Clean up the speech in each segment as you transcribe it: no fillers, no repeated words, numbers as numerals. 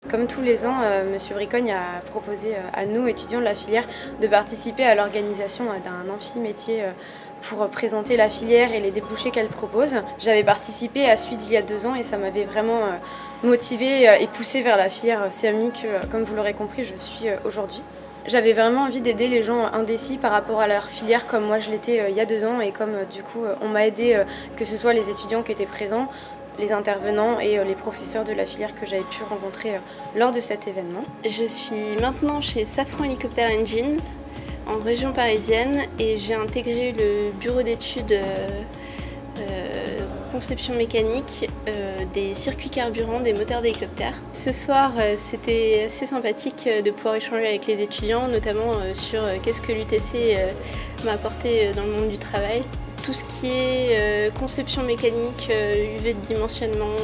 Comme tous les ans, M. Bricogne a proposé à nous, étudiants de la filière, de participer à l'organisation d'un amphi-métier pour présenter la filière et les débouchés qu'elle propose. J'avais participé à Suite il y a 2 ans et ça m'avait vraiment motivée et poussée vers la filière CMI que, comme vous l'aurez compris, je suis aujourd'hui. J'avais vraiment envie d'aider les gens indécis par rapport à leur filière comme moi je l'étais il y a 2 ans et comme du coup on m'a aidé, que ce soit les étudiants qui étaient présents, les intervenants et les professeurs de la filière que j'avais pu rencontrer lors de cet événement. Je suis maintenant chez Safran Helicopter Engines en région parisienne et j'ai intégré le bureau d'études conception mécanique des circuits carburants des moteurs d'hélicoptères. Ce soir, c'était assez sympathique de pouvoir échanger avec les étudiants, notamment sur qu'est-ce que l'UTC m'a apporté dans le monde du travail. Tout ce qui est conception mécanique, UV de dimensionnement,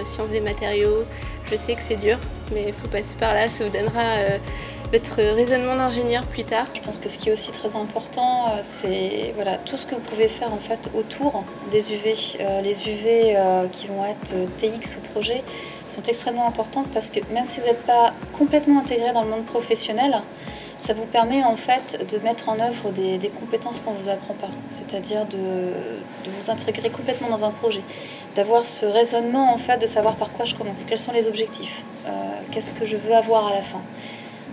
sciences des matériaux, je sais que c'est dur, mais il faut passer par là, ça vous donnera votre raisonnement d'ingénieur plus tard. Je pense que ce qui est aussi très important, c'est voilà, tout ce que vous pouvez faire en fait autour des UV. Les UV qui vont être TX ou projet sont extrêmement importantes parce que même si vous n'êtes pas complètement intégré dans le monde professionnel, ça vous permet en fait de mettre en œuvre des compétences qu'on ne vous apprend pas, c'est-à-dire de vous intégrer complètement dans un projet, d'avoir ce raisonnement en fait, de savoir par quoi je commence, quels sont les objectifs, qu'est-ce que je veux avoir à la fin.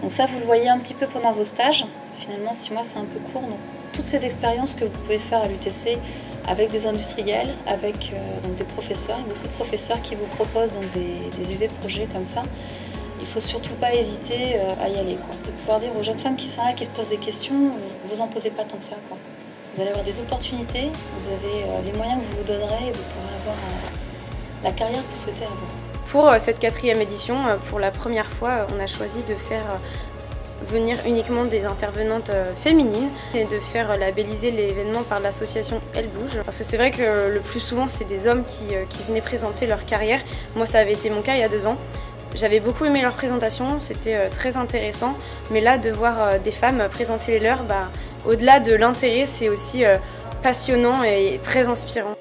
Donc ça, vous le voyez un petit peu pendant vos stages. Finalement, 6 mois, c'est un peu court. Donc, toutes ces expériences que vous pouvez faire à l'UTC avec des industriels, avec donc des professeurs, il y a beaucoup de professeurs qui vous proposent donc des UV projets comme ça. Il ne faut surtout pas hésiter à y aller, quoi. De pouvoir dire aux jeunes femmes qui sont là, qui se posent des questions, vous en posez pas tant que ça, quoi. Vous allez avoir des opportunités, vous avez les moyens que vous vous donnerez et vous pourrez avoir la carrière que vous souhaitez avoir. Pour cette 4e édition, pour la première fois, on a choisi de faire venir uniquement des intervenantes féminines et de faire labelliser l'événement par l'association Elle Bouge. Parce que c'est vrai que le plus souvent, c'est des hommes qui venaient présenter leur carrière. Moi, ça avait été mon cas il y a 2 ans. J'avais beaucoup aimé leur présentation, c'était très intéressant. Mais là, de voir des femmes présenter les leurs, au-delà de l'intérêt, c'est aussi passionnant et très inspirant.